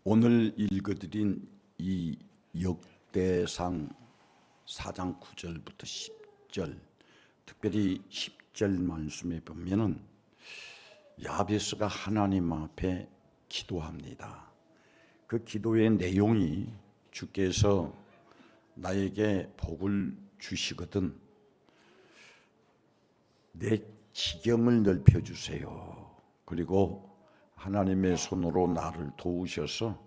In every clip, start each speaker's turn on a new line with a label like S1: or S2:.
S1: 오늘 읽어드린 이 역대상 4장 9절부터 10절, 특별히 10절 말씀에 보면은 야베스가 하나님 앞에 기도합니다. 그 기도의 내용이 주께서 나에게 복을 주시거든 내 지경을 넓혀주세요. 그리고 하나님의 손으로 나를 도우셔서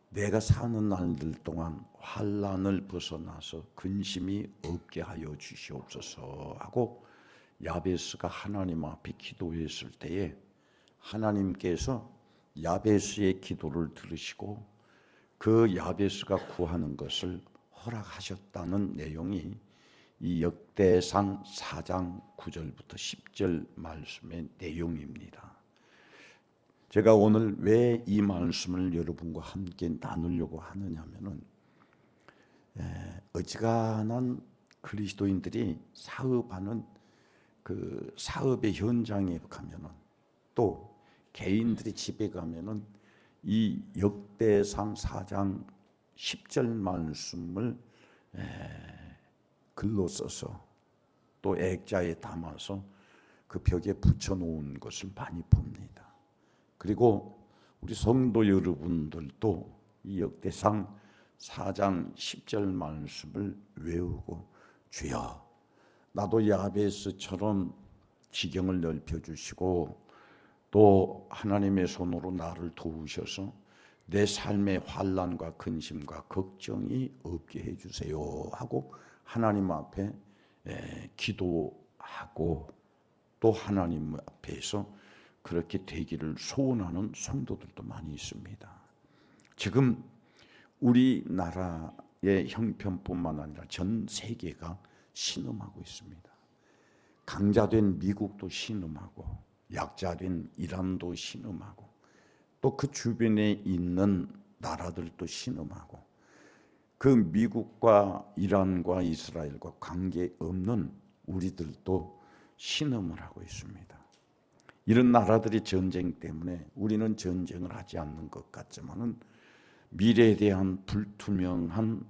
S1: 내가 사는 날들 동안 환난을 벗어나서 근심이 없게 하여 주시옵소서 하고 야베스가 하나님 앞에 기도했을 때에 하나님께서 야베스의 기도를 들으시고 그 야베스가 구하는 것을 허락하셨다는 내용이 이 역대상 4장 9절부터 10절 말씀의 내용입니다. 제가 오늘 왜 이 말씀을 여러분과 함께 나누려고 하느냐면은 어지간한 그리스도인들이 사업하는 그 사업의 현장에 가면은 또 개인들이 집에 가면은 이 역대상 4장 10절 말씀을 글로 써서 또 액자에 담아서 그 벽에 붙여놓은 것을 많이 봅니다. 그리고 우리 성도 여러분들도 이 역대상 4장 10절 말씀을 외우고 주여 나도 야베스처럼 지경을 넓혀주시고 또 하나님의 손으로 나를 도우셔서 내 삶의 환난과 근심과 걱정이 없게 해주세요 하고 하나님 앞에 기도하고 또 하나님 앞에서 그렇게 되기를 소원하는 성도들도 많이 있습니다. 지금 우리나라의 형편뿐만 아니라 전 세계가 신음하고 있습니다. 강자된 미국도 신음하고 약자된 이란도 신음하고 또 그 주변에 있는 나라들도 신음하고 그 미국과 이란과 이스라엘과 관계없는 우리들도 신음을 하고 있습니다. 이런 나라들이 전쟁 때문에 우리는 전쟁을 하지 않는 것 같지만은 미래에 대한 불투명한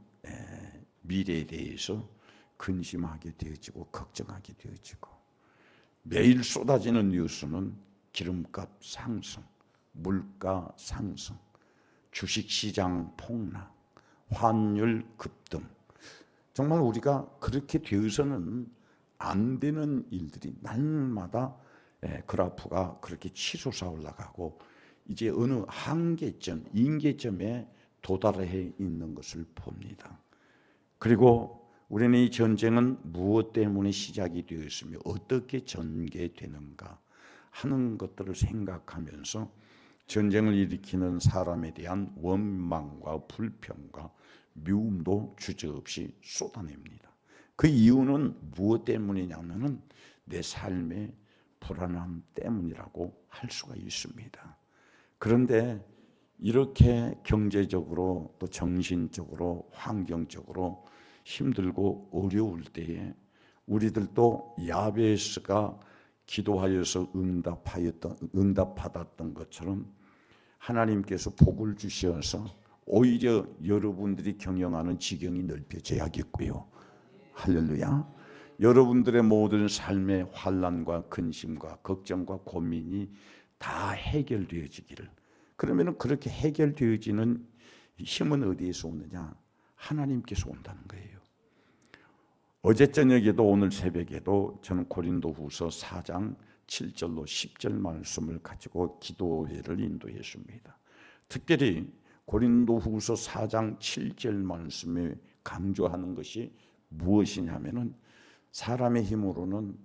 S1: 미래에 대해서 근심하게 되어지고 걱정하게 되어지고 매일 쏟아지는 뉴스는 기름값 상승, 물가 상승, 주식시장 폭락, 환율 급등. 정말 우리가 그렇게 되어서는 안 되는 일들이 날마다 그래프가 그렇게 치솟아 올라가고 이제 어느 한계점, 임계점에 도달해 있는 것을 봅니다. 그리고 우리는 이 전쟁은 무엇 때문에 시작이 되었으며 어떻게 전개되는가 하는 것들을 생각하면서 전쟁을 일으키는 사람에 대한 원망과 불평과 미움도 주저없이 쏟아냅니다. 그 이유는 무엇 때문이냐면은 내 삶의 불안함 때문이라고 할 수가 있습니다. 그런데 이렇게 경제적으로 또 정신적으로 환경적으로 힘들고 어려울 때에 우리들도 야베스가 기도하여서 응답받았던 것처럼 하나님께서 복을 주셔서 오히려 여러분들이 경영하는 지경이 넓혀져야겠고요. 할렐루야. 여러분들의 모든 삶의 환난과 근심과 걱정과 고민이 다 해결되어지기를. 그러면 그렇게 해결되어지는 힘은 어디에서 오느냐? 하나님께서 온다는 거예요. 어제 저녁에도 오늘 새벽에도 저는 고린도후서 4장 7절로 10절 말씀을 가지고 기도회를 인도했습니다. 특별히 고린도후서 4장 7절 말씀에 강조하는 것이 무엇이냐면은 사람의 힘으로는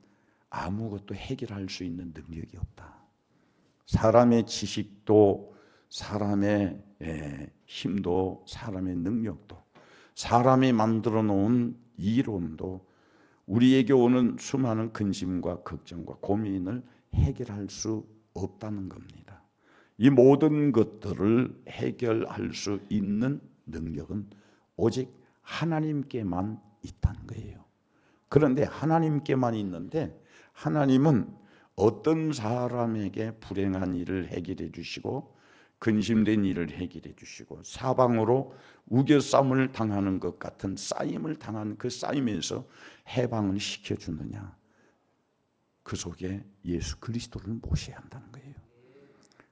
S1: 아무것도 해결할 수 있는 능력이 없다. 사람의 지식도 사람의 힘도 사람의 능력도 사람이 만들어 놓은 이론도 우리에게 오는 수많은 근심과 걱정과 고민을 해결할 수 없다는 겁니다. 이 모든 것들을 해결할 수 있는 능력은 오직 하나님께만 있다는 거예요. 그런데 하나님께만 있는데 하나님은 어떤 사람에게 불행한 일을 해결해 주시고 근심된 일을 해결해 주시고 사방으로 우겨싸움을 당하는 것 같은 쌓임을 당한 그 쌓임에서 해방을 시켜주느냐. 그 속에 예수 그리스도를 모셔야 한다는 거예요.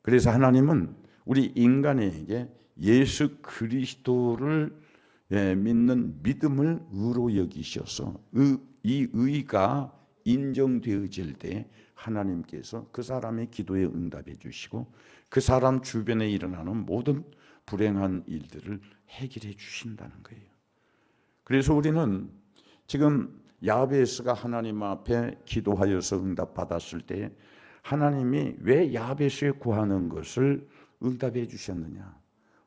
S1: 그래서 하나님은 우리 인간에게 예수 그리스도를 믿는 믿음을 의로 여기셔서 이 의가 인정되어질 때 하나님께서 그 사람의 기도에 응답해 주시고 그 사람 주변에 일어나는 모든 불행한 일들을 해결해 주신다는 거예요. 그래서 우리는 지금 야베스가 하나님 앞에 기도하여서 응답받았을 때 하나님이 왜 야베스에 구하는 것을 응답해 주셨느냐.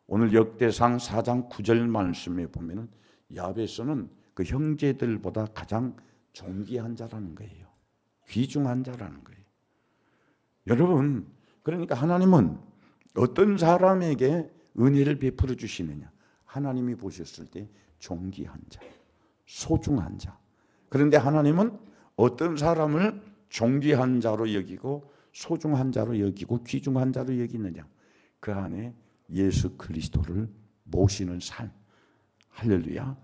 S1: 오늘 역대상 4장 9절 말씀에 보면은 야베스는 그 형제들보다 가장 존귀한 자라는 거예요. 귀중한 자라는 거예요. 여러분, 그러니까 하나님은 어떤 사람에게 은혜를 베풀어 주시느냐. 하나님이 보셨을 때 존귀한 자, 소중한 자. 그런데 하나님은 어떤 사람을 존귀한 자로 여기고 소중한 자로 여기고 귀중한 자로 여기느냐. 그 안에 예수 그리스도를 모시는 삶. 할렐루야.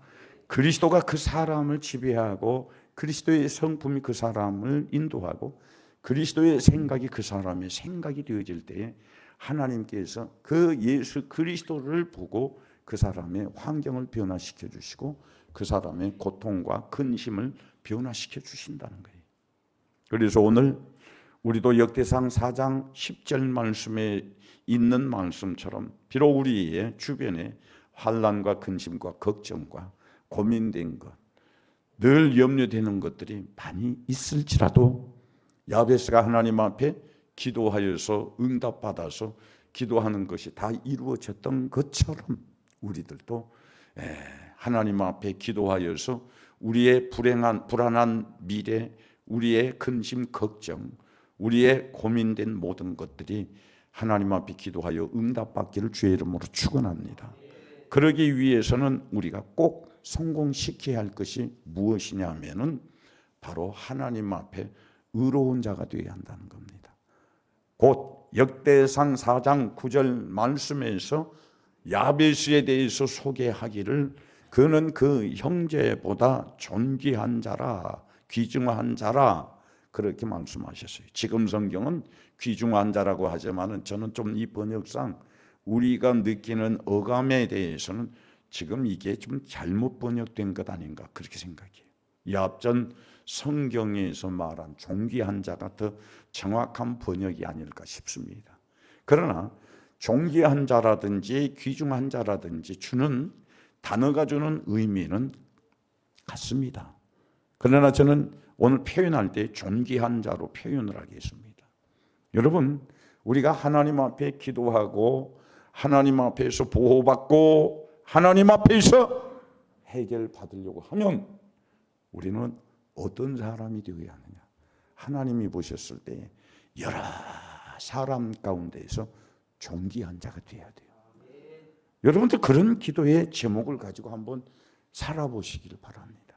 S1: 그리스도가 그 사람을 지배하고 그리스도의 성품이 그 사람을 인도하고 그리스도의 생각이 그 사람의 생각이 되어질 때에 하나님께서 그 예수 그리스도를 보고 그 사람의 환경을 변화시켜 주시고 그 사람의 고통과 근심을 변화시켜 주신다는 거예요. 그래서 오늘 우리도 역대상 4장 10절 말씀에 있는 말씀처럼 비록 우리의 주변에 환난과 근심과 걱정과 고민된 것, 늘 염려되는 것들이 많이 있을지라도 야베스가 하나님 앞에 기도하여서 응답받아서 기도하는 것이 다 이루어졌던 것처럼 우리들도 하나님 앞에 기도하여서 우리의 불안한 미래, 우리의 근심, 걱정, 우리의 고민된 모든 것들이 하나님 앞에 기도하여 응답받기를 주의 이름으로 축원합니다. 그러기 위해서는 우리가 꼭 성공시켜야 할 것이 무엇이냐 하면은 바로 하나님 앞에 의로운 자가 되어야 한다는 겁니다. 곧 역대상 4장 9절 말씀에서 야베스에 대해서 소개하기를 그는 그 형제보다 존귀한 자라, 귀중한 자라 그렇게 말씀하셨어요. 지금 성경은 귀중한 자라고 하지만은 저는 좀 이 번역상 우리가 느끼는 어감에 대해서는 지금 이게 좀 잘못 번역된 것 아닌가 그렇게 생각해요. 이 앞전 성경에서 말한 존귀한 자가 더 정확한 번역이 아닐까 싶습니다. 그러나 존귀한 자라든지 귀중한 자라든지 주는 단어가 주는 의미는 같습니다. 그러나 저는 오늘 표현할 때 존귀한 자로 표현을 하겠습니다. 여러분, 우리가 하나님 앞에 기도하고 하나님 앞에서 보호받고 하나님 앞에서 해결받으려고 하면 우리는 어떤 사람이 되어야 하느냐. 하나님이 보셨을 때 여러 사람 가운데에서 존귀한 자가 되어야 돼요. 여러분들 그런 기도의 제목을 가지고 한번 살아보시기를 바랍니다.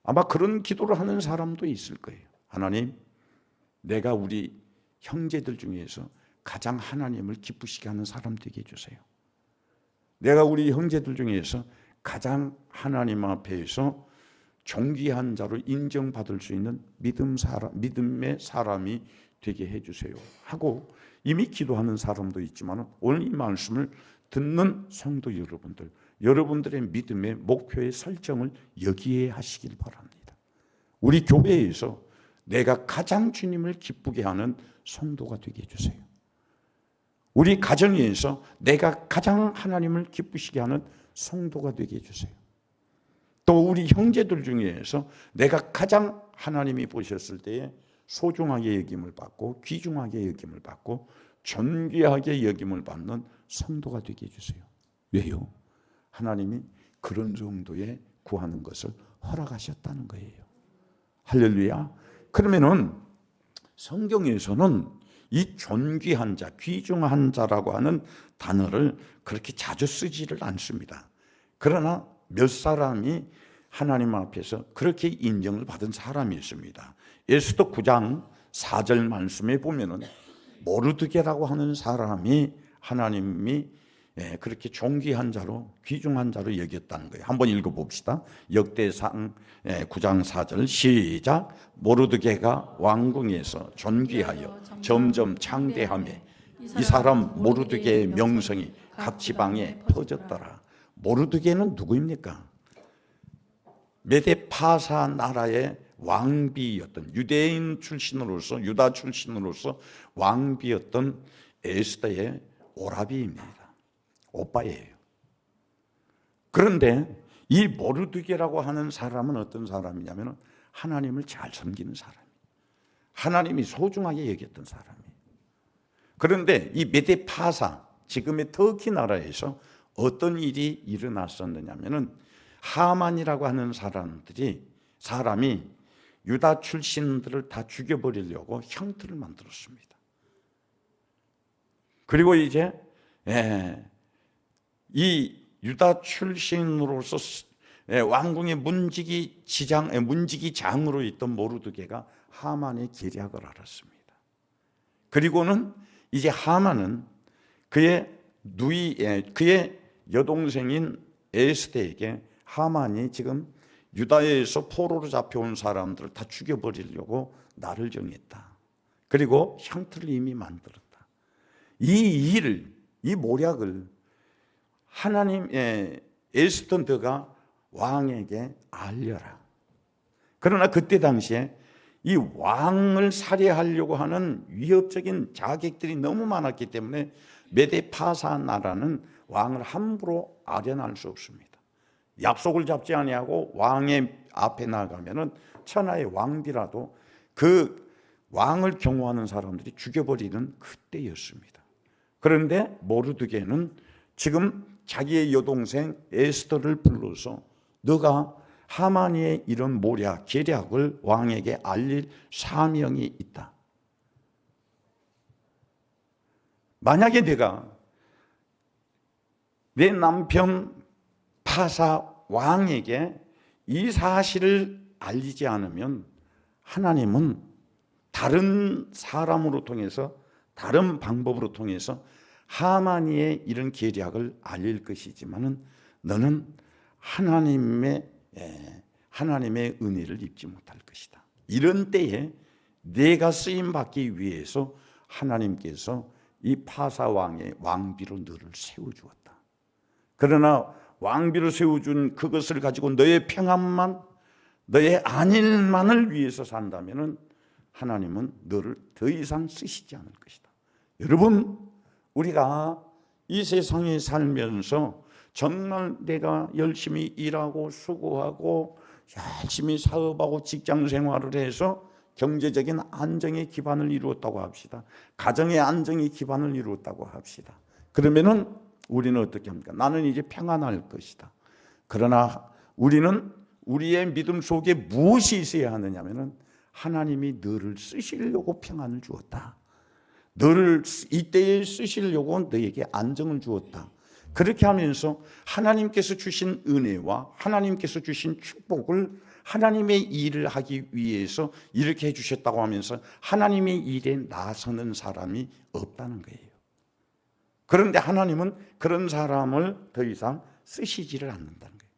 S1: 아마 그런 기도를 하는 사람도 있을 거예요. 하나님, 내가 우리 형제들 중에서 가장 하나님을 기쁘시게 하는 사람 되게 해주세요. 내가 우리 형제들 중에서 가장 하나님 앞에서 존귀한 자로 인정받을 수 있는 믿음의 사람이 되게 해주세요 하고 이미 기도하는 사람도 있지만 오늘 이 말씀을 듣는 성도 여러분들, 여러분들의 믿음의 목표의 설정을 여기에 하시길 바랍니다. 우리 교회에서 내가 가장 주님을 기쁘게 하는 성도가 되게 해주세요. 우리 가정에서 내가 가장 하나님을 기쁘시게 하는 성도가 되게 해주세요. 또 우리 형제들 중에서 내가 가장 하나님이 보셨을 때에 소중하게 여김을 받고 귀중하게 여김을 받고 존귀하게 여김을 받는 성도가 되게 해주세요. 왜요? 하나님이 그런 정도의 구하는 것을 허락하셨다는 거예요. 할렐루야. 그러면은 성경에서는 이 존귀한 자, 귀중한 자라고 하는 단어를 그렇게 자주 쓰지를 않습니다. 그러나 몇 사람이 하나님 앞에서 그렇게 인정을 받은 사람이 있습니다. 에스더 9장 4절 말씀에 보면은 모르드게라고 하는 사람이 하나님이 그렇게 존귀한 자로, 귀중한 자로 여겼다는 거예요. 한번 읽어봅시다. 역대상 9장 4절 시작. 모르드게가 왕궁에서 존귀하여 점점 창대하며 이 사람 모르드게의 명성이 각 지방에 퍼졌더라. 모르드게는 누구입니까? 메데 파사 나라의 왕비였던, 유대인 출신으로서, 유다 출신으로서 왕비였던 에스더의 오라비입니다. 오빠예요. 그런데 이 모르드게라고 하는 사람은 어떤 사람이냐면 하나님을 잘 섬기는 사람이에요. 하나님이 소중하게 여겼던 사람이에요. 그런데 이 메데 파사, 지금의 터키 나라에서 어떤 일이 일어났었느냐면은 하만이라고 하는 사람이 유다 출신들을 다 죽여버리려고 형틀을 만들었습니다. 그리고 이제 이 유다 출신으로서 왕궁의 문지기 장으로 있던 모르드게가 하만의 계략을 알았습니다. 그리고는 이제 하만은 그의 여동생인 에스더에게 하만이 지금 유다에서 포로로 잡혀온 사람들을 다 죽여버리려고 날을 정했다. 그리고 형틀을 이미 만들었다. 이 모략을 하나님의 에스더가 왕에게 알려라. 그러나 그때 당시에 이 왕을 살해하려고 하는 위협적인 자객들이 너무 많았기 때문에 메데 파사 나라는 왕을 함부로 아련할 수 없습니다. 약속을 잡지 아니하고 왕의 앞에 나가면은 천하의 왕비라도 그 왕을 경호하는 사람들이 죽여버리는 그때였습니다. 그런데 모르드게는 지금 자기의 여동생 에스더를 불러서 너가 하만의 이런 모략, 계략을 왕에게 알릴 사명이 있다. 만약에 내가 내 남편 파사 왕에게 이 사실을 알리지 않으면 하나님은 다른 사람으로 통해서, 다른 방법으로 통해서 하만이의 이런 계략을 알릴 것이지만은 너는 하나님의 은혜를 입지 못할 것이다. 이런 때에 내가 쓰임 받기 위해서 하나님께서 이 파사 왕의 왕비로 너를 세워주었다. 그러나 왕비로 세워준 그것을 가지고 너의 평안만, 너의 안일만을 위해서 산다면은 하나님은 너를 더 이상 쓰시지 않을 것이다. 여러분, 우리가 이 세상에 살면서 정말 내가 열심히 일하고 수고하고 열심히 사업하고 직장 생활을 해서 경제적인 안정의 기반을 이루었다고 합시다. 가정의 안정의 기반을 이루었다고 합시다. 그러면은 우리는 어떻게 합니까? 나는 이제 평안할 것이다. 그러나 우리는 우리의 믿음 속에 무엇이 있어야 하느냐면은 하나님이 너를 쓰시려고 평안을 주었다. 너를 이때에 쓰시려고 너에게 안정을 주었다. 그렇게 하면서 하나님께서 주신 은혜와 하나님께서 주신 축복을 하나님의 일을 하기 위해서 이렇게 해주셨다고 하면서 하나님의 일에 나서는 사람이 없다는 거예요. 그런데 하나님은 그런 사람을 더 이상 쓰시지를 않는다는 거예요.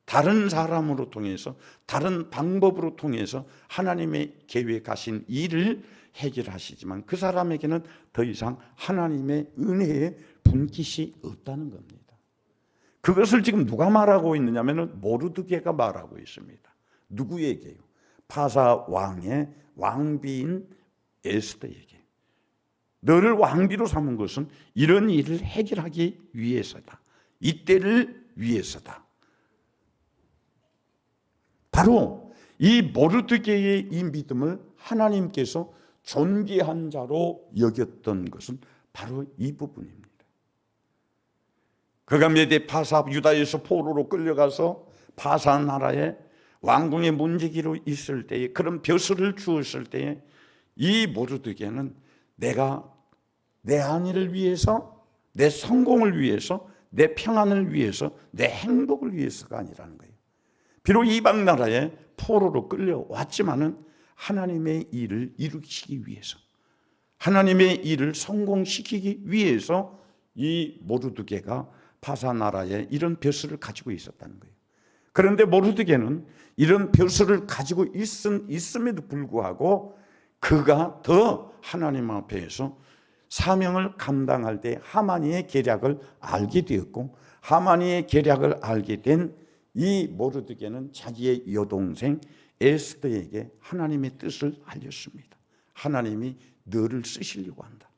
S1: 다른 사람으로 통해서, 다른 방법으로 통해서 하나님의 계획하신 일을 해결하시지만 그 사람에게는 더 이상 하나님의 은혜의 분깃이 없다는 겁니다. 그것을 지금 누가 말하고 있느냐면 모르드게가 말하고 있습니다. 누구에게요? 파사 왕의 왕비인 에스더에게. 너를 왕비로 삼은 것은 이런 일을 해결하기 위해서다. 이때를 위해서다. 바로 이 모르드게의 이 믿음을 하나님께서 존귀한 자로 여겼던 것은 바로 이 부분입니다. 그가 메데 파사 유다에서 포로로 끌려가서 파사 나라의 왕궁의 문지기로 있을 때에, 그런 벼슬을 주었을 때에 이 모르드게는 내가 내 안위를 위해서, 내 성공을 위해서, 내 평안을 위해서, 내 행복을 위해서가 아니라는 거예요. 비록 이방 나라에 포로로 끌려왔지만은 하나님의 일을 이루시기 위해서, 하나님의 일을 성공시키기 위해서 이 모르드게가 바사 나라에 이런 벼슬을 가지고 있었다는 거예요. 그런데 모르드게는 이런 벼슬을 가지고 있음에도 불구하고 그가 더 하나님 앞에서 사명을 감당할 때 하만이의 계략을 알게 되었고, 하만이의 계략을 알게 된 이 모르드게는 자기의 여동생 에스더에게 하나님의 뜻을 알렸습니다. 하나님이 너를 쓰시려고 한다.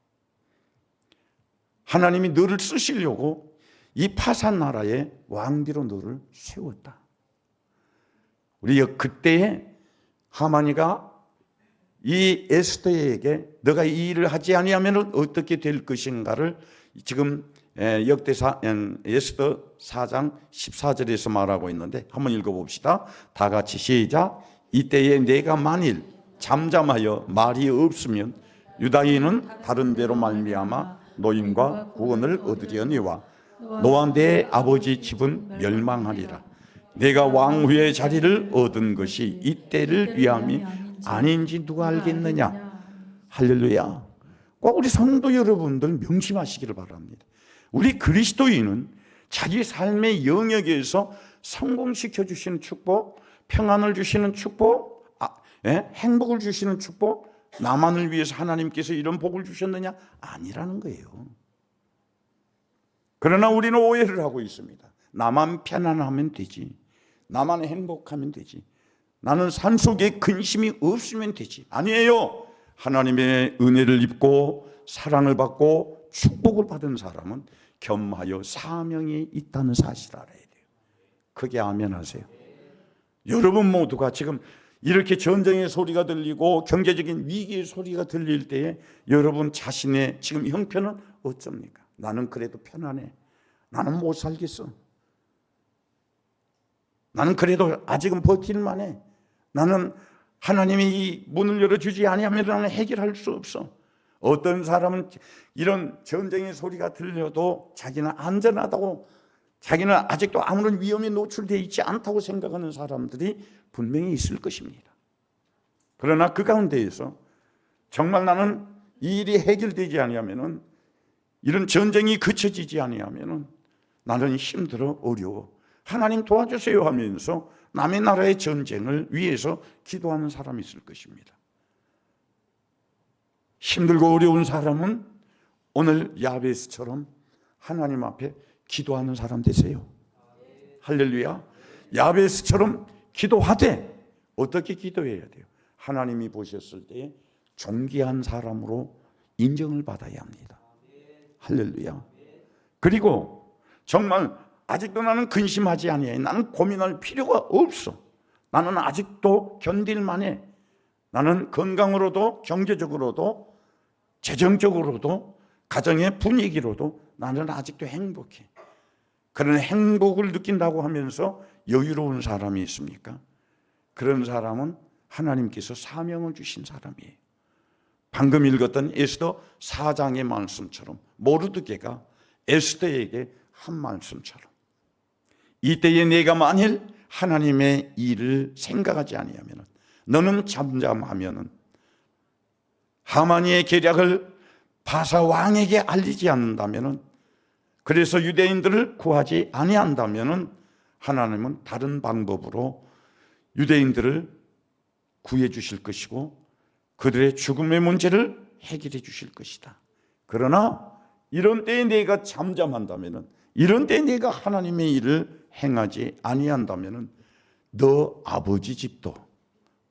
S1: 하나님이 너를 쓰시려고 이 파산 나라의 왕비로 너를 세웠다. 우리 그때에 하만이가 이 에스더에게 너가 이 일을 하지 아니하면 어떻게 될 것인가를 지금 역대사 에스더 4장 14절에서 말하고 있는데 한번 읽어봅시다. 다 같이 시작. 이때에 내가 만일 잠잠하여 말이 없으면 유다인은 다른 데로 말미암아 노임과 구원을 얻으려니와 너와 내 아버지 집은 멸망하리라. 내가 왕후의 자리를 얻은 것이 이때를 위함이 아닌지 누가 알겠느냐. 할렐루야. 꼭 우리 성도 여러분들 명심하시기를 바랍니다. 우리 그리스도인은 자기 삶의 영역에서 성공시켜 주시는 축복, 평안을 주시는 축복, 행복을 주시는 축복, 나만을 위해서 하나님께서 이런 복을 주셨느냐? 아니라는 거예요. 그러나 우리는 오해를 하고 있습니다. 나만 편안하면 되지, 나만 행복하면 되지, 나는 삶 속에 근심이 없으면 되지. 아니에요. 하나님의 은혜를 입고 사랑을 받고 축복을 받은 사람은 겸하여 사명이 있다는 사실을 알아야 돼요. 크게 아멘 하세요. 여러분 모두가 지금 이렇게 전쟁의 소리가 들리고 경제적인 위기의 소리가 들릴 때에 여러분 자신의 지금 형편은 어쩝니까? 나는 그래도 편안해. 나는 못 살겠어. 나는 그래도 아직은 버틸만해. 나는 하나님이 이 문을 열어주지 아니하면 나는 해결할 수 없어. 어떤 사람은 이런 전쟁의 소리가 들려도 자기는 안전하다고, 자기는 아직도 아무런 위험에 노출되어 있지 않다고 생각하는 사람들이 분명히 있을 것입니다. 그러나 그 가운데에서 정말 나는 이 일이 해결되지 아니하면은, 이런 전쟁이 그쳐지지 아니하면은 나는 힘들어 어려워, 하나님 도와주세요 하면서 남의 나라의 전쟁을 위해서 기도하는 사람이 있을 것입니다. 힘들고 어려운 사람은 오늘 야베스처럼 하나님 앞에 기도하는 사람 되세요. 할렐루야. 야베스처럼 기도하되 어떻게 기도해야 돼요? 하나님이 보셨을 때 존귀한 사람으로 인정을 받아야 합니다. 할렐루야. 그리고 정말 아직도 나는 근심하지 아니해. 나는 고민할 필요가 없어. 나는 아직도 견딜만해. 나는 건강으로도 경제적으로도 재정적으로도 가정의 분위기로도 나는 아직도 행복해. 그런 행복을 느낀다고 하면서 여유로운 사람이 있습니까? 그런 사람은 하나님께서 사명을 주신 사람이에요. 방금 읽었던 에스더 4장의 말씀처럼 모르드게가 에스더에게 한 말씀처럼, 이때에 내가 만일 하나님의 일을 생각하지 아니하면, 너는 잠잠하면 하만이의 계략을 바사 왕에게 알리지 않는다면, 그래서 유대인들을 구하지 아니한다면 하나님은 다른 방법으로 유대인들을 구해 주실 것이고 그들의 죽음의 문제를 해결해 주실 것이다. 그러나 이런 때에 내가 잠잠한다면, 이런 때에 내가 하나님의 일을 행하지 아니한다면 너 아버지 집도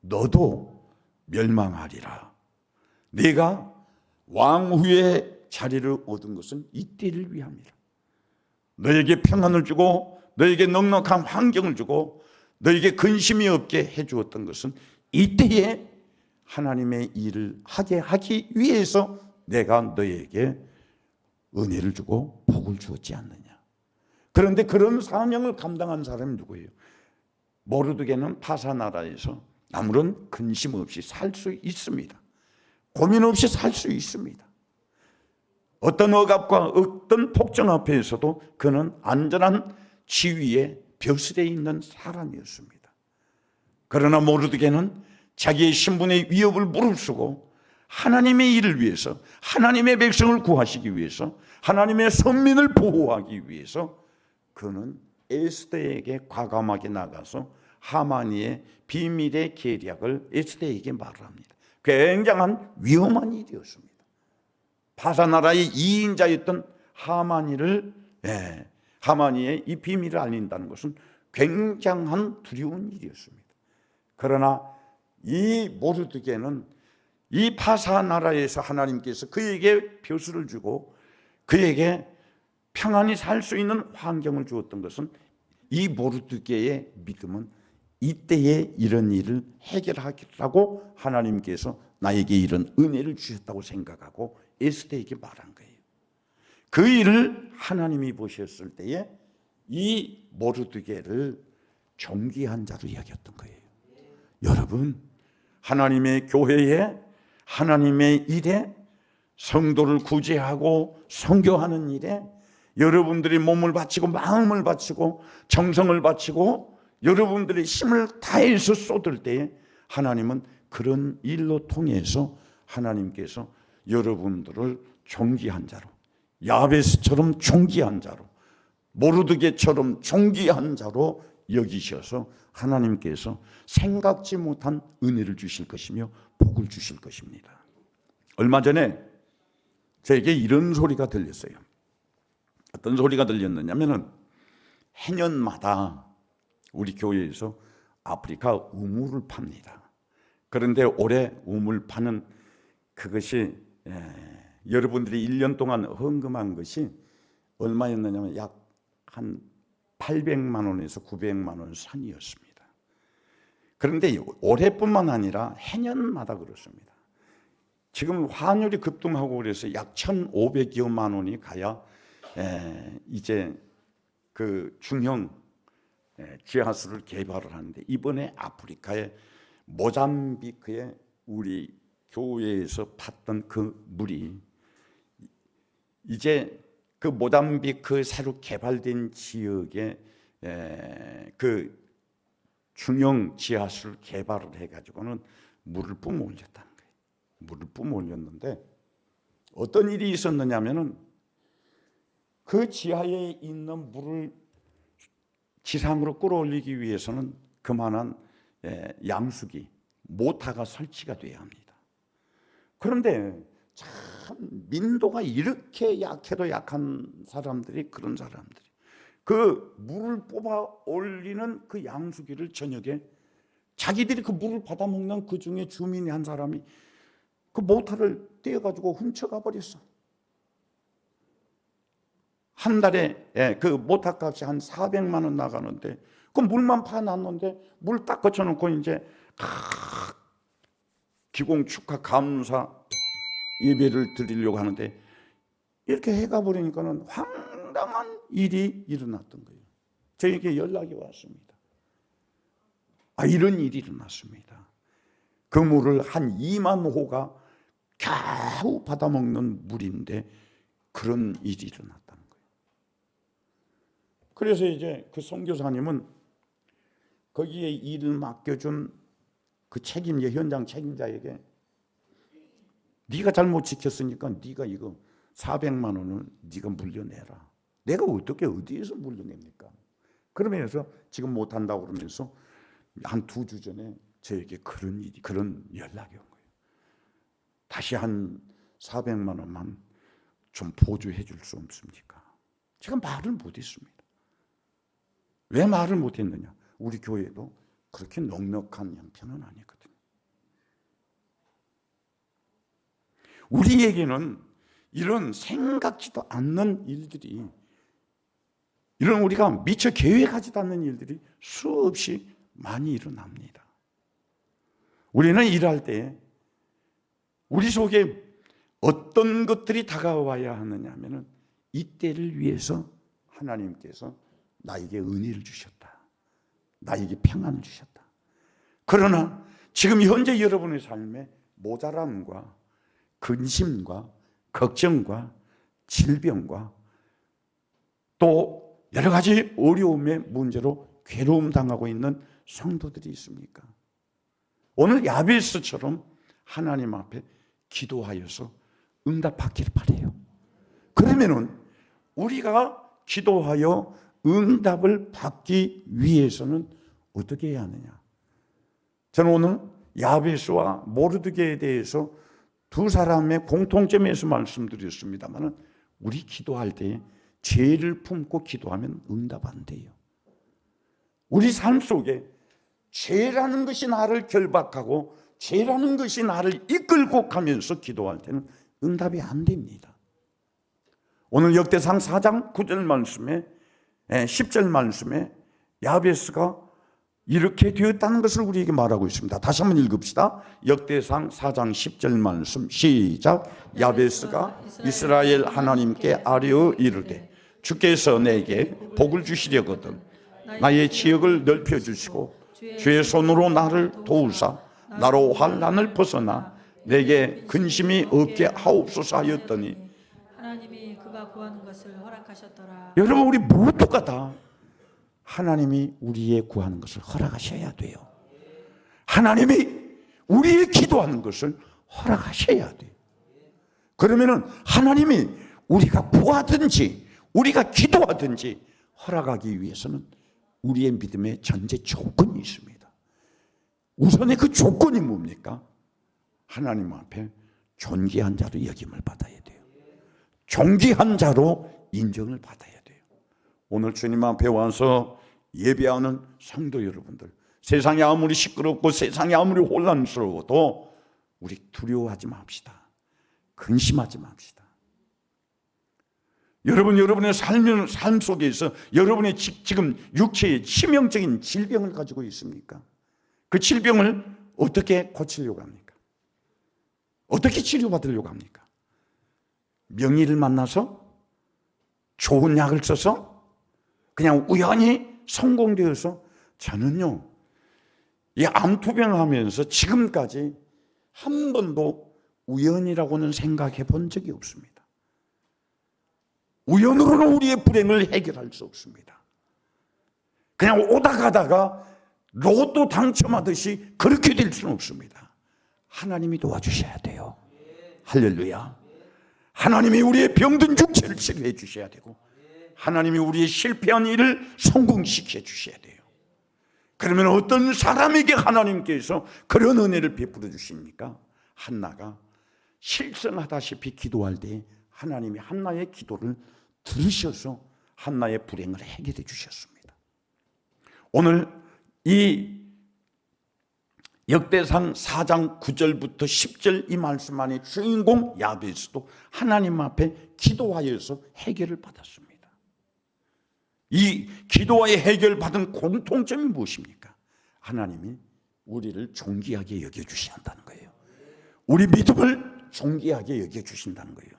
S1: 너도 멸망하리라. 내가 왕후의 자리를 얻은 것은 이때를 위함이라. 너에게 평안을 주고 너에게 넉넉한 환경을 주고 너에게 근심이 없게 해주었던 것은 이때에 하나님의 일을 하게 하기 위해서 내가 너에게 은혜를 주고 복을 주었지 않느냐. 그런데 그런 사명을 감당한 사람이 누구예요? 모르드게는 파사 나라에서 아무런 근심 없이 살 수 있습니다. 고민 없이 살 수 있습니다. 어떤 억압과 어떤 폭정 앞에서도 그는 안전한 지위에 벼슬에 있는 사람이었습니다. 그러나 모르드게는 자기의 신분의 위협을 무릅쓰고 하나님의 일을 위해서, 하나님의 백성을 구하시기 위해서, 하나님의 선민을 보호하기 위해서 그는 에스더에게 과감하게 나가서 하만이의 비밀의 계략을 에스더에게 말을 합니다. 굉장한 위험한 일이었습니다. 바사나라의 2인자였던 하만이의 이 비밀을 알린다는 것은 굉장한 두려운 일이었습니다. 그러나 이 모르드게는 이 바사나라에서 하나님께서 그에게 벼슬을 주고 그에게 평안히 살 수 있는 환경을 주었던 것은 이 모르드게의 믿음은 이때에 이런 일을 해결하겠다고 하나님께서 나에게 이런 은혜를 주셨다고 생각하고 에스더에게 말한 거예요. 그 일을 하나님이 보셨을 때에 이 모르드게를 존귀한 자로 여겼던 거예요. 여러분, 하나님의 교회에, 하나님의 일에, 성도를 구제하고 선교하는 일에 여러분들이 몸을 바치고 마음을 바치고 정성을 바치고 여러분들의 힘을 다해서 쏟을 때에 하나님은 그런 일로 통해서 하나님께서 여러분들을 존귀한 자로, 야베스처럼 존귀한 자로, 모르드게처럼 존귀한 자로 여기셔서 하나님께서 생각지 못한 은혜를 주실 것이며 복을 주실 것입니다. 얼마 전에 저에게 이런 소리가 들렸어요. 어떤 소리가 들렸느냐면은 해년마다 우리 교회에서 아프리카 우물을 팝니다. 그런데 올해 우물 파는 그것이 여러분들이 1년 동안 헌금한 것이 얼마였느냐면 약 한 800만 원에서 900만 원 선이었습니다. 그런데 올해뿐만 아니라 해년마다 그렇습니다. 지금 환율이 급등하고 그래서 약 1,500여만 원이 가야 이제 그 중형 지하수를 개발을 하는데, 이번에 아프리카의 모잠비크에 우리 교회에서 팠던 그 물이 이제 그 모잠비크 새로 개발된 지역에 그 중형 지하수를 개발을 해가지고는 물을 뿜어 올렸다는 거예요. 물을 뿜어 올렸는데 어떤 일이 있었느냐면은 그 지하에 있는 물을 지상으로 끌어올리기 위해서는 그만한 양수기, 모타가 설치가 돼야 합니다. 그런데 참 민도가 이렇게 약해도 약한 사람들이, 그런 사람들이 그 물을 뽑아 올리는 그 양수기를 저녁에 자기들이 그 물을 받아먹는 그 중에 주민이 한 사람이 그 모타를 떼어가지고 훔쳐가 버렸어. 한 달에 그 모타 값이 한 400만 원 나가는데 그 물만 파놨는데 물 딱 거쳐놓고 이제 기공 축하 감사 예배를 드리려고 하는데 이렇게 해가 버리니까는 황당한 일이 일어났던 거예요. 저에게 연락이 왔습니다. 이런 일이 일어났습니다. 그 물을 한 2만 호가 겨우 받아먹는 물인데 그런 일이 일어났다는 거예요. 그래서 이제 그 선교사님은 거기에 일을 맡겨준 그 책임자, 현장 책임자에게 네가 잘못 지켰으니까 네가 이거 400만 원을 네가 물려내라. 내가 어떻게 어디에서 물려냅니까? 그러면서 지금 못한다고 그러면서 한 2주 전에 저에게 그런 연락이 온 거예요. 다시 한 400만 원만 좀 보조해 줄 수 없습니까? 제가 말을 못했습니다. 왜 말을 못했느냐? 우리 교회도 그렇게 넉넉한 형편은 아니거든요. 우리에게는 이런 생각지도 않는 일들이, 이런 우리가 미처 계획하지도 않는 일들이 수없이 많이 일어납니다. 우리는 일할 때 우리 속에 어떤 것들이 다가와야 하느냐 하면은 이때를 위해서 하나님께서 나에게 은혜를 주셨다. 나에게 평안을 주셨다. 그러나 지금 현재 여러분의 삶에 모자람과 근심과 걱정과 질병과 또 여러 가지 어려움의 문제로 괴로움 당하고 있는 성도들이 있습니까? 오늘 야베스처럼 하나님 앞에 기도하여서 응답받기를 바라요. 그러면은 우리가 기도하여 응답을 받기 위해서는 어떻게 해야 하느냐? 저는 오늘 야베스와 모르드게에 대해서 두 사람의 공통점에서 말씀드렸습니다만, 우리 기도할 때 죄를 품고 기도하면 응답 안 돼요. 우리 삶 속에 죄라는 것이 나를 결박하고 죄라는 것이 나를 이끌고 가면서 기도할 때는 응답이 안 됩니다. 오늘 역대상 4장 9절 말씀에 10절 말씀에 야베스가 이렇게 되었다는 것을 우리에게 말하고 있습니다. 다시 한번 읽읍시다. 역대상 4장 10절 말씀 시작. 야베스가 이스라엘 하나님께 아뢰어 이르되 주께서 내게 복을 주시려거든 나의 지역을 넓혀주시고 주의 손으로 나를 도우사 나로 환난을 벗어나 내게 근심이 없게 하옵소서 하였더니
S2: 하나님이 그가 구하는 것을 허락하셨더라.
S1: 여러분, 우리 모두가 다 하나님이 우리의 구하는 것을 허락하셔야 돼요. 하나님이 우리의 기도하는 것을 허락하셔야 돼요. 그러면은 하나님이 우리가 구하든지 우리가 기도하든지 허락하기 위해서는 우리의 믿음의 전제 조건이 있습니다. 우선의 그 조건이 뭡니까? 하나님 앞에 존귀한 자로 여김을 받아야 돼요. 존귀한 자로 인정을 받아야 돼요. 오늘 주님 앞에 와서 예배하는 성도 여러분들, 세상이 아무리 시끄럽고 세상이 아무리 혼란스러워도 우리 두려워하지 맙시다. 근심하지 맙시다. 여러분의 삶 속에서 여러분의 지금 육체의 치명적인 질병을 가지고 있습니까? 그 질병을 어떻게 고치려고 합니까? 어떻게 치료받으려고 합니까? 명의를 만나서 좋은 약을 써서 그냥 우연히 성공되어서, 저는요 이 암투병하면서 지금까지 한 번도 우연이라고는 생각해 본 적이 없습니다. 우연으로는 우리의 불행을 해결할 수 없습니다. 그냥 오다 가다가 로또 당첨하듯이 그렇게 될 수는 없습니다. 하나님이 도와주셔야 돼요. 할렐루야. 하나님이 우리의 병든 육체를 치료해 주셔야 되고, 하나님이 우리의 실패한 일을 성공시켜 주셔야 돼요. 그러면 어떤 사람에게 하나님께서 그런 은혜를 베풀어 주십니까? 한나가 실성하다시피 기도할 때 하나님이 한나의 기도를 들으셔서 한나의 불행을 해결해 주셨습니다. 오늘 이 역대상 4장 9절부터 10절 이 말씀 안에 주인공 야베스도 하나님 앞에 기도하여서 해결을 받았습니다. 이 기도하여 해결받은 공통점이 무엇입니까? 하나님이 우리를 존귀하게 여겨주신다는 거예요. 우리 믿음을 존귀하게 여겨주신다는 거예요.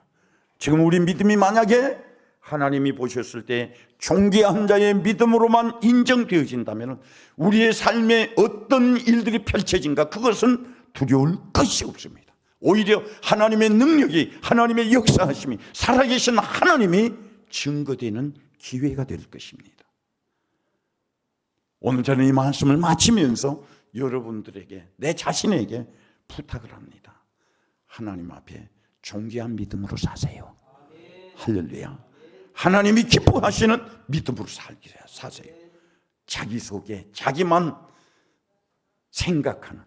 S1: 지금 우리 믿음이 만약에 하나님이 보셨을 때 존귀한 자의 믿음으로만 인정되어진다면 우리의 삶에 어떤 일들이 펼쳐진가, 그것은 두려울 것이 없습니다. 오히려 하나님의 능력이, 하나님의 역사하심이, 살아계신 하나님이 증거되는 기회가 될 것입니다. 오늘 저는 이 말씀을 마치면서 여러분들에게, 내 자신에게 부탁을 합니다. 하나님 앞에 존귀한 믿음으로 사세요. 할렐루야. 하나님이 기뻐하시는 믿음으로 사세요. 자기 속에 자기만 생각하는,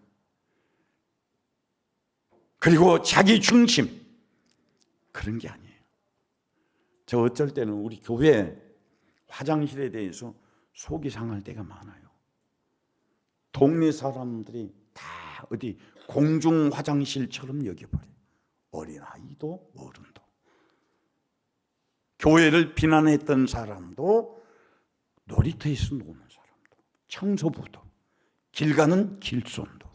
S1: 그리고 자기 중심, 그런 게 아니에요. 저 어쩔 때는 우리 교회 화장실에 대해서 속이 상할 때가 많아요. 동네 사람들이 다 어디 공중 화장실처럼 여겨버려요. 어린아이도 어른도. 교회를 비난했던 사람도, 놀이터에서 노는 사람도, 청소부도, 길 가는 길손도,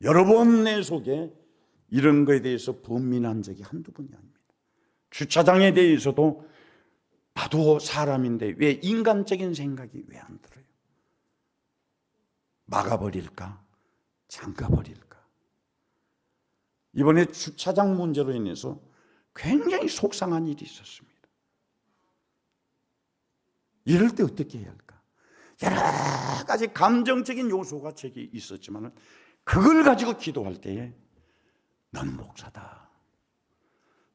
S1: 여러 번 내 속에 이런 거에 대해서 번민한 적이 한두 번이 아닙니다. 주차장에 대해서도 나도 사람인데 왜 인간적인 생각이 왜 안 들어요? 막아버릴까? 잠가버릴까? 이번에 주차장 문제로 인해서 굉장히 속상한 일이 있었습니다. 이럴 때 어떻게 해야 할까? 여러 가지 감정적인 요소가 제게 있었지만 그걸 가지고 기도할 때에 넌 목사다,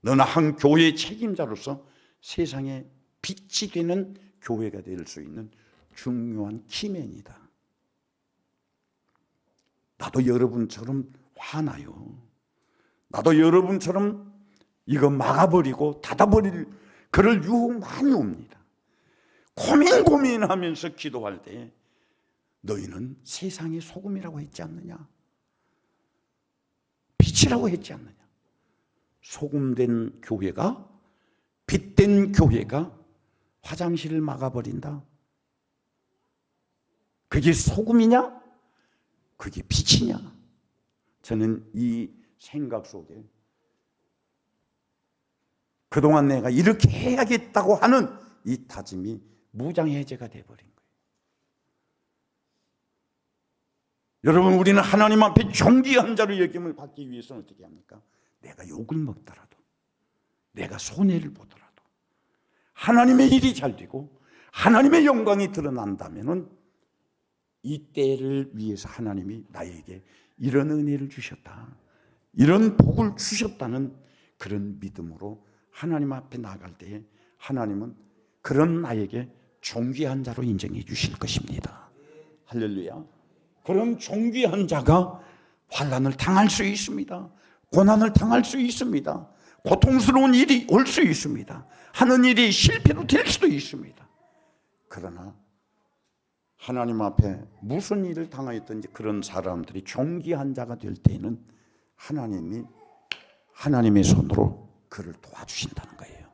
S1: 너는 한 교회의 책임자로서 세상에 빛이 되는 교회가 될 수 있는 중요한 키맨이다. 나도 여러분처럼 화나요. 나도 여러분처럼 이거 막아버리고 닫아버릴 그럴 유혹 많이 옵니다. 고민하면서 기도할 때 너희는 세상의 소금이라고 했지 않느냐? 빛이라고 했지 않느냐? 소금된 교회가, 빛된 교회가 화장실을 막아버린다. 그게 소금이냐? 그게 빛이냐? 저는 이 생각 속에 그동안 내가 이렇게 해야겠다고 하는 이 다짐이 무장해제가 돼버린 거예요. 여러분, 우리는 하나님 앞에 존귀한 자로 여김을 받기 위해서는 어떻게 합니까? 내가 욕을 먹더라도, 내가 손해를 보더라도 하나님의 일이 잘 되고 하나님의 영광이 드러난다면은 이 때를 위해서 하나님이 나에게 이런 은혜를 주셨다, 이런 복을 주셨다는 그런 믿음으로 하나님 앞에 나갈 때에 하나님은 그런 나에게 존귀한 자로 인정해 주실 것입니다. 할렐루야. 그런 존귀한 자가 환난을 당할 수 있습니다. 고난을 당할 수 있습니다. 고통스러운 일이 올 수 있습니다. 하는 일이 실패로 될 수도 있습니다. 그러나 하나님 앞에 무슨 일을 당하였든지 그런 사람들이 존귀한 자가 될 때에는 하나님이 하나님의 손으로 그를 도와주신다는 거예요.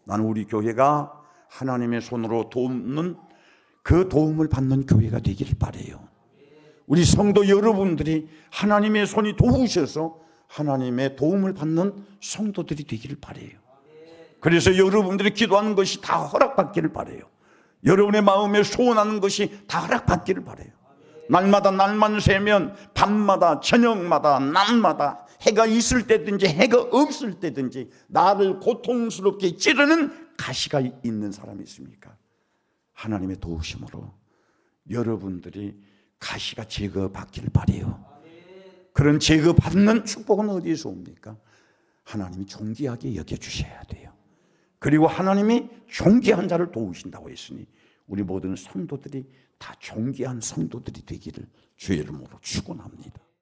S1: 나는 우리 교회가 하나님의 손으로 돕는 그 도움을 받는 교회가 되기를 바라요. 우리 성도 여러분들이 하나님의 손이 도우셔서 하나님의 도움을 받는 성도들이 되기를 바라요. 그래서 여러분들이 기도하는 것이 다 허락받기를 바라요. 여러분의 마음에 소원하는 것이 다 허락받기를 바라요. 날마다 날만 새면 밤마다 저녁마다 낮마다 해가 있을 때든지 해가 없을 때든지 나를 고통스럽게 찌르는 가시가 있는 사람이 있습니까? 하나님의 도우심으로 여러분들이 가시가 제거받기를 바라요. 그런 제거받는 축복은 어디에서 옵니까? 하나님이 존귀하게 여겨주셔야 돼요. 그리고 하나님이 존귀한 자를 도우신다고 했으니 우리 모든 성도들이 다 존귀한 성도들이 되기를 주의 이름으로 축원합니다.